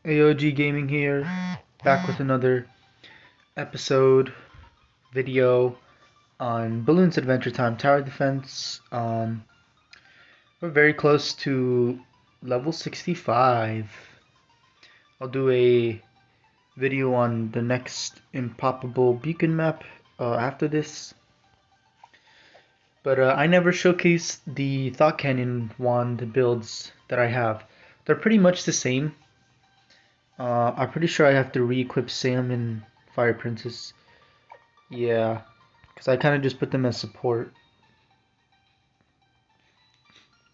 AOG Gaming here, back with another episode video on Bloons Adventure Time Tower Defense. We're very close to level 65. I'll do a video on the next impoppable beacon map after this. But I never showcased the Thought Cannon wand builds that I have. They're pretty much the same. I'm pretty sure I have to re-equip Sam and Fire Princess. Yeah, because I kind of just put them as support.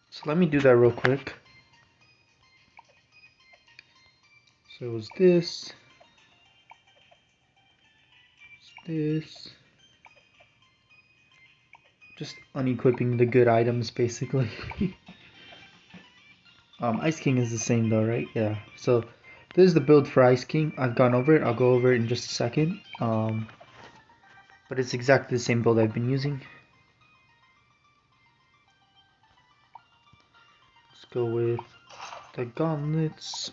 So let me do that real quick. So it was this. This. Just unequipping the good items, basically. Ice King is the same though, right? Yeah. So this is the build for Ice King. I've gone over it. I'll go over it in just a second. But it's exactly the same build I've been using. Let's go with the gauntlets.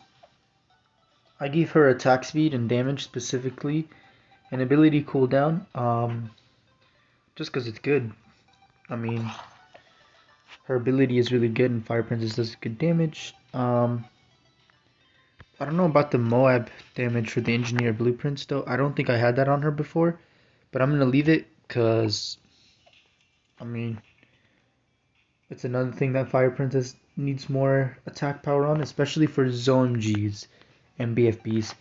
I gave her attack speed and damage specifically, and ability cooldown, just because it's good. I mean, her ability is really good, and Fire Princess does good damage. I don't know about the Moab damage for the Engineer blueprints though. I don't think I had that on her before, but I'm gonna leave it because, I mean, it's another thing that Fire Princess needs more attack power on, especially for Zone Gs and BFBs.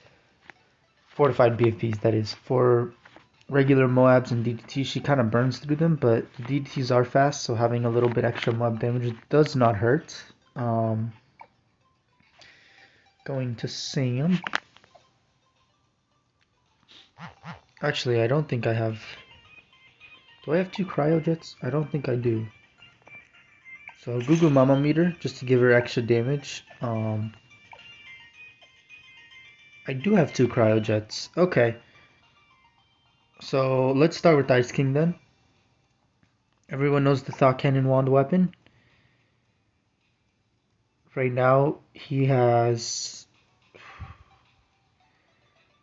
Fortified BFBs, that is. For regular Moabs and DDTs, she kind of burns through them, but the DDTs are fast, so having a little bit extra Moab damage does not hurt. Going to Sam. Actually, I don't think I have... Do I have 2 Cryo Jets? I don't think I do. So Google Mama Meter, just to give her extra damage. I do have 2 Cryo Jets. Okay. So let's start with Ice King then. Everyone knows the Thought Cannon wand weapon. Right now, he has...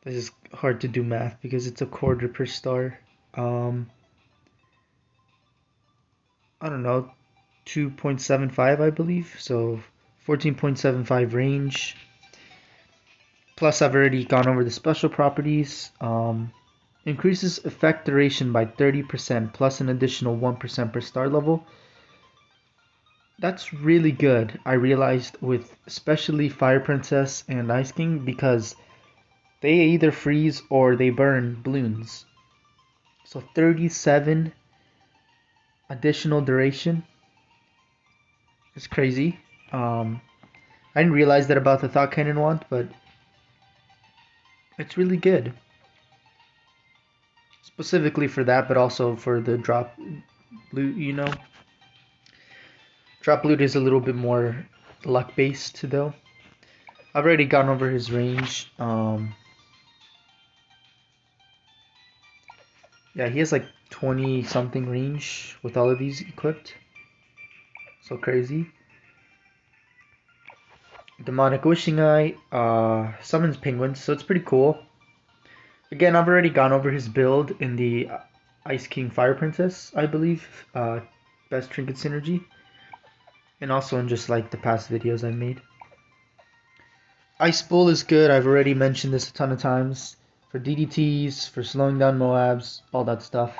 This is hard to do math because it's a quarter per star. I don't know, 2.75 I believe, so 14.75 range. Plus I've already gone over the special properties. Increases effect duration by 30% plus an additional 1% per star level. That's really good, I realized, with especially Fire Princess and Ice King, because they either freeze or they burn Bloons. So 37 additional duration is crazy. I didn't realize that about the Thought Cannon wand, but it's really good. Specifically for that, but also for the drop loot, you know. Drop loot is a little bit more luck based though. I've already gone over his range. Yeah, he has like 20 something range with all of these equipped. So crazy. Demonic Wishing Eye summons penguins, so it's pretty cool. Again, I've already gone over his build in the Ice King Fire Princess, I believe. Best Trinket Synergy. And also in just like the past videos I made. Ice Bull is good. I've already mentioned this a ton of times. For DDTs, for slowing down Moabs, all that stuff.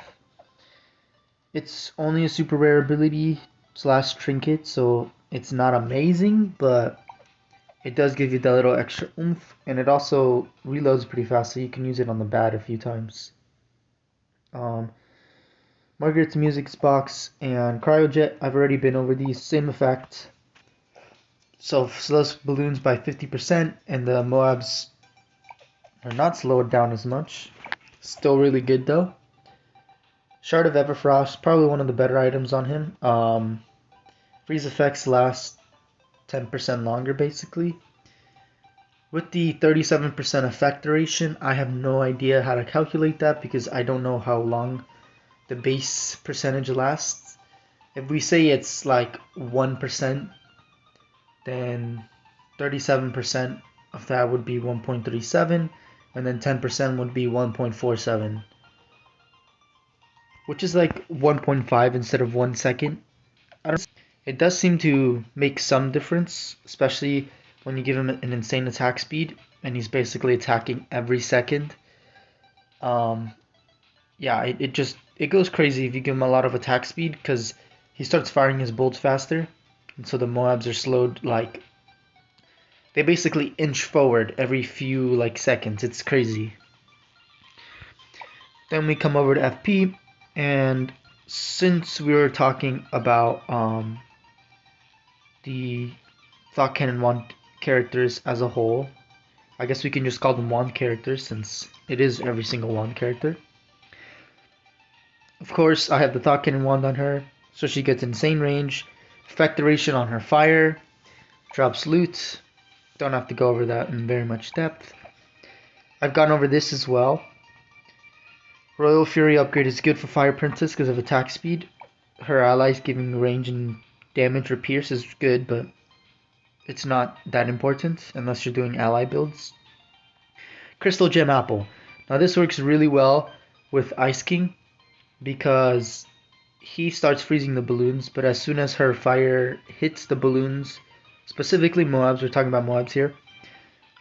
It's only a super rare ability slash trinket, so it's not amazing, but it does give you that little extra oomph, and it also reloads pretty fast, so you can use it on the bat a few times. Margaret's Music's Box and Cryo Jet, I've already been over these, same effect. So slows balloons by 50%, and the Moabs are not slowed down as much. Still really good though. Shard of Everfrost, probably one of the better items on him. Freeze effects last 10% longer basically. With the 37% effect duration, I have no idea how to calculate that because I don't know how long the base percentage lasts. If we say it's like 1%, then 37% of that would be 1.37, and then 10% would be 1.47, which is like 1.5 instead of 1 second. I don't. It does seem to make some difference, especially when you give him an insane attack speed and he's basically attacking every second. Um, yeah, it goes crazy if you give him a lot of attack speed because he starts firing his bolts faster, and so the Moabs are slowed like they basically inch forward every few like seconds. It's crazy. Then we come over to FP, and since we were talking about the Thought Cannon Wand characters as a whole, I guess we can just call them wand characters since it is every single wand character. Of course, I have the Thought Cannon Wand on her, so she gets insane range, effect duration on her fire, drops loot. Don't have to go over that in very much depth. I've gone over this as well. Royal Fury upgrade is good for Fire Princess because of attack speed. Her allies giving range and damage or pierce is good, but it's not that important unless you're doing ally builds. Crystal Gem Apple. Now this works really well with Ice King because he starts freezing the balloons, but as soon as her fire hits the balloons, specifically Moabs, we're talking about Moabs here.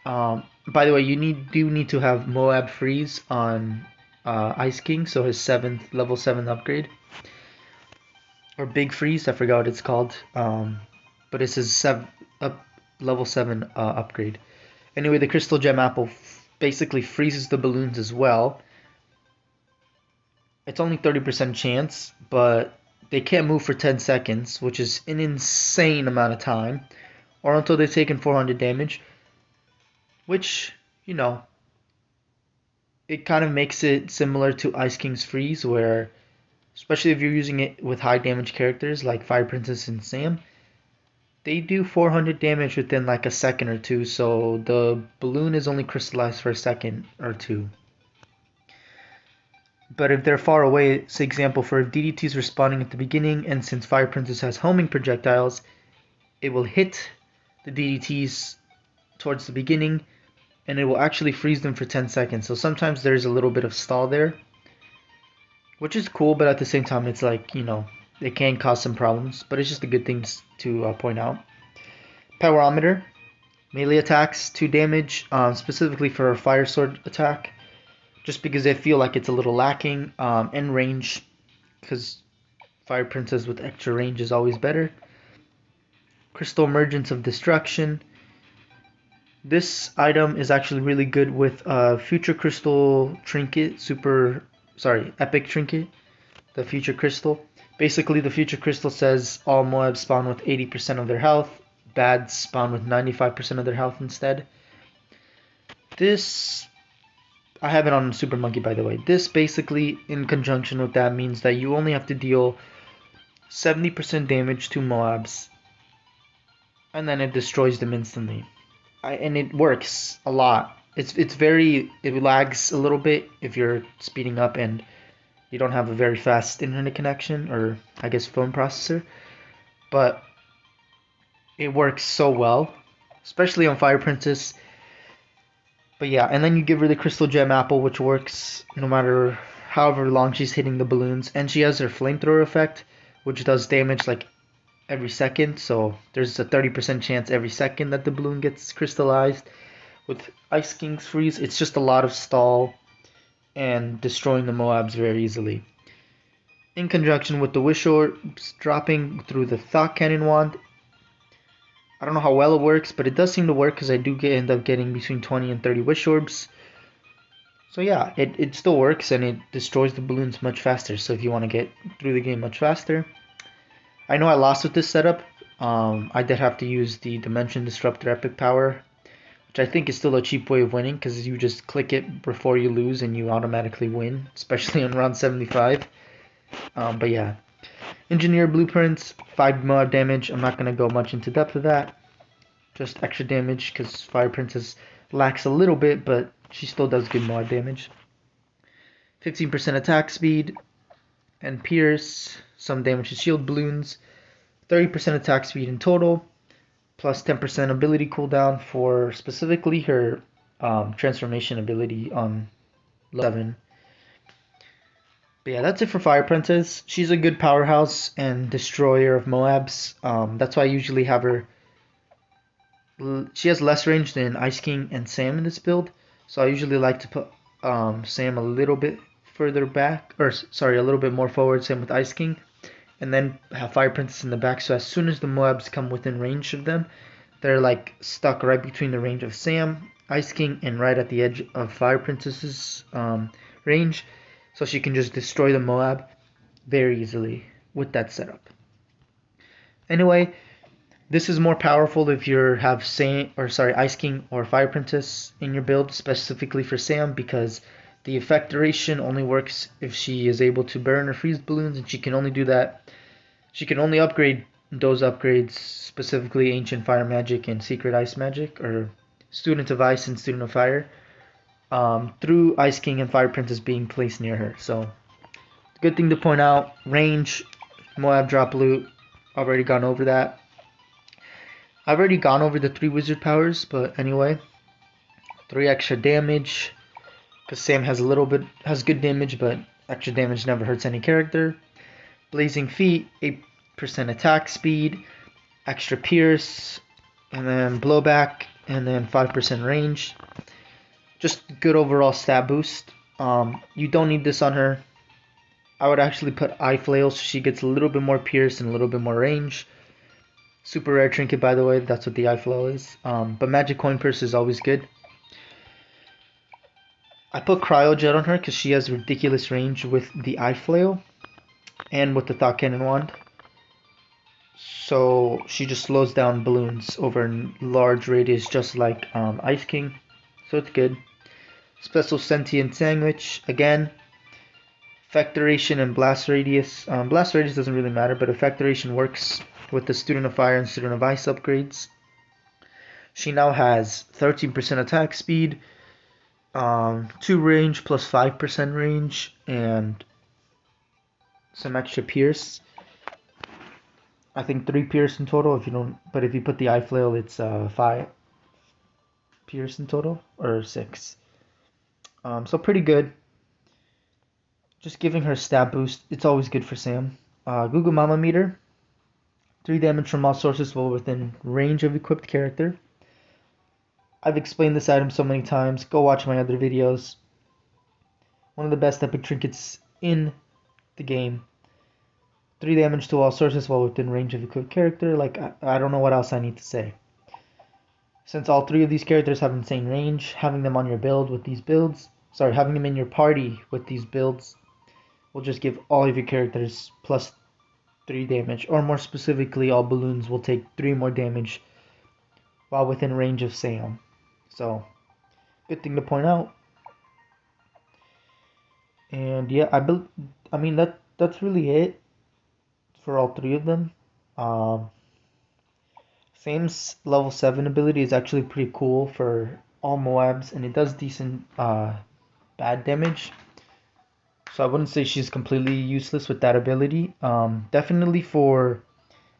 By the way, you do need to have Moab freeze on Ice King, so his level 7 upgrade. Or Big Freeze, I forgot what it's called. But it's his level 7 upgrade. Anyway, the Crystal Gem Apple basically freezes the balloons as well. It's only 30% chance, but they can't move for 10 seconds, which is an insane amount of time, or until they've taken 400 damage, which, you know, it kind of makes it similar to Ice King's Freeze, where, especially if you're using it with high damage characters like Fire Princess and Sam, they do 400 damage within like a second or two, so the balloon is only crystallized for a second or two. But if they're far away, say example for if DDT is respawning at the beginning, and since Fire Princess has homing projectiles, it will hit the DDTs towards the beginning, and it will actually freeze them for 10 seconds. So sometimes there's a little bit of stall there, which is cool, but at the same time, it's like, you know, it can cause some problems, but it's just a good thing to point out. Powerometer, melee attacks, 2 damage, specifically for a fire sword attack, just because I feel like it's a little lacking, and range, because Fire Princess with extra range is always better. Crystal Emergence of Destruction. This item is actually really good with Future Crystal Trinket, Epic Trinket, the Future Crystal. Basically, the Future Crystal says all Moabs spawn with 80% of their health, bads spawn with 95% of their health instead. This, I have it on Super Monkey by the way. This basically, in conjunction with that, means that you only have to deal 70% damage to Moabs, and then it destroys them instantly. And it works a lot. It lags a little bit if you're speeding up and you don't have a very fast internet connection, or I guess phone processor, but it works so well, especially on Fire Princess. But yeah, and then you give her the Crystal Gem Apple, which works no matter however long she's hitting the balloons, and she has her flamethrower effect, which does damage like every second, so there's a 30% chance every second that the balloon gets crystallized. With Ice King's Freeze, it's just a lot of stall and destroying the Moabs very easily. In conjunction with the Wish Orbs dropping through the Thought Cannon Wand, I don't know how well it works, but it does seem to work because I do end up getting between 20 and 30 Wish Orbs. So yeah, it still works and it destroys the balloons much faster, so if you want to get through the game much faster. I know I lost with this setup. I did have to use the Dimension Disruptor Epic Power, which I think is still a cheap way of winning because you just click it before you lose and you automatically win, especially on round 75. But yeah, Engineer Blueprints, 5 more damage. I'm not going to go much into depth of that. Just extra damage because Fire Princess lacks a little bit, but she still does good mod damage. 15% attack speed and pierce, some damage to shield balloons, 30% attack speed in total. plus 10% ability cooldown for specifically her transformation ability on level 7. But yeah, that's it for Fire Princess. She's a good powerhouse and destroyer of Moabs. That's why I usually have her. She has less range than Ice King and Sam in this build, so I usually like to put Sam a little bit further back, or sorry, a little bit more forward, same with Ice King, and then have Fire Princess in the back, so as soon as the Moabs come within range of them, they're like stuck right between the range of Sam, Ice King, and right at the edge of Fire Princess's range, so she can just destroy the Moab very easily with that setup. Anyway, this is more powerful if you have Ice King or Fire Princess in your build, specifically for Sam, because the effect duration only works if she is able to burn or freeze balloons, and she can only do that. She can only upgrade those upgrades, specifically Ancient Fire Magic and Secret Ice Magic, or Student of Ice and Student of Fire, through Ice King and Fire Princess being placed near her. So, good thing to point out, range, Moab drop loot, already gone over that. I've already gone over the 3 wizard powers, but anyway, 3 extra damage, because Sam has good damage, but extra damage never hurts any character. Blazing Feet, 8% attack speed, extra pierce, and then blowback, and then 5% range. Just good overall stat boost. You don't need this on her. I would actually put Eye Flail so she gets a little bit more pierce and a little bit more range. Super rare trinket, by the way, that's what the Eye Flail is. But Magic Coin Purse is always good. I put Cryo Jet on her because she has ridiculous range with the Eye Flail and with the Thought Cannon Wand. So she just slows down balloons over a large radius, just like Ice King. So it's good. Special Sentient Sandwich, again. Effect duration and blast radius. Blast radius doesn't really matter, but effect duration works with the Student of Fire and Student of Ice upgrades. She now has 13% attack speed, 2 range plus 5% range, and some extra pierce. I think 3 pierce in total. If you put the Eye Flail, it's 5 pierce in total, or 6. So pretty good. Just giving her stat boost. It's always good for Sam. Google Mama Meter. 3 damage from all sources while within range of equipped character. I've explained this item so many times. Go watch my other videos. One of the best epic trinkets in the game. 3 damage to all sources while within range of equipped character. Like, I don't know what else I need to say. Since all 3 of these characters have insane range, having them on your build with these builds, having them in your party with these builds will just give all of your characters plus 3 damage, or more specifically, all balloons will take 3 more damage while within range of Sam. So, good thing to point out. And yeah, that's really it for all 3 of them. Sam's level 7 ability is actually pretty cool for all Moabs, and it does decent bad damage. So I wouldn't say she's completely useless with that ability. Definitely for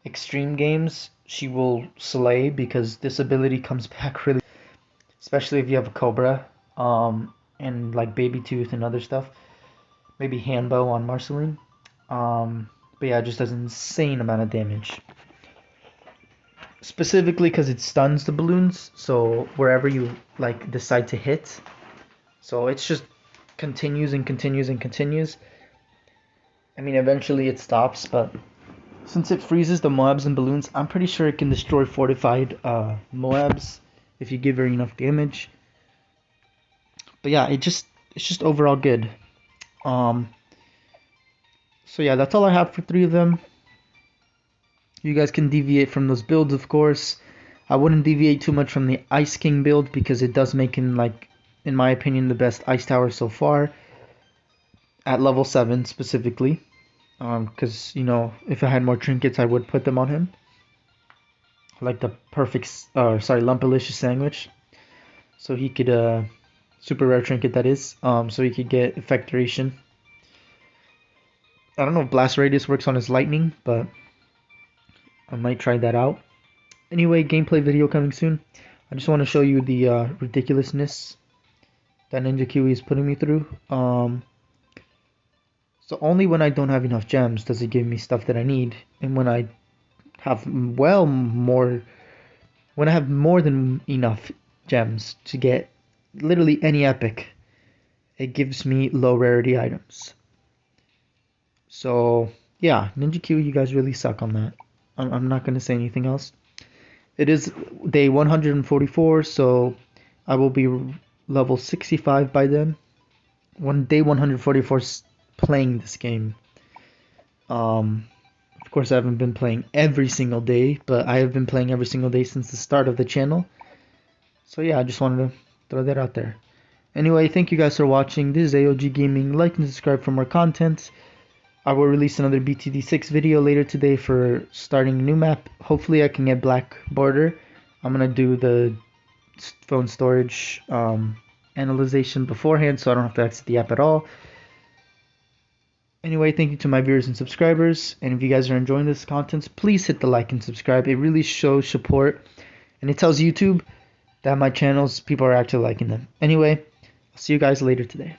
extreme games, she will slay because this ability comes back really, especially if you have a Cobra, and like Baby Tooth and other stuff. Maybe Handbow on Marceline. But yeah, it just does an insane amount of damage. Specifically because it stuns the balloons, so wherever you like decide to hit. So it's just continues and continues and continues. I mean, eventually it stops, but since it freezes the Moabs and balloons, I'm pretty sure it can destroy fortified Moabs if you give her enough damage. But yeah, it's just overall good. So yeah, that's all I have for 3 of them. You guys can deviate from those builds, of course. I wouldn't deviate too much from the Ice King build because it does make him, like, in my opinion, the best Ice Tower so far. At level 7 specifically. Because, if I had more trinkets, I would put them on him. Like the Lumpalicious Sandwich. So he could, super rare trinket that is. So he could get effect duration. I don't know if Blast Radius works on his lightning, but I might try that out. Anyway, gameplay video coming soon. I just want to show you the ridiculousness that Ninja Kiwi is putting me through. So only when I don't have enough gems does it give me stuff that I need, and when I have when I have more than enough gems to get literally any epic, it gives me low rarity items. So yeah, Ninja Kiwi, you guys really suck on that. I'm not gonna say anything else. It is day 144, so I will be level 65 by then. Day 144 playing this game. Of course, I haven't been playing every single day, but I have been playing every single day since the start of the channel. So yeah, I just wanted to throw that out there. Anyway, thank you guys for watching. This is AOG Gaming. Like and subscribe for more content. I will release another BTD6 video later today for starting a new map. Hopefully I can get black border. I'm going to do the phone storage analyzation beforehand so I don't have to exit the app at all. Anyway, thank you to my viewers and subscribers. And if you guys are enjoying this content, please hit the like and subscribe. It really shows support. And it tells YouTube that my channels, people are actually liking them. Anyway, I'll see you guys later today.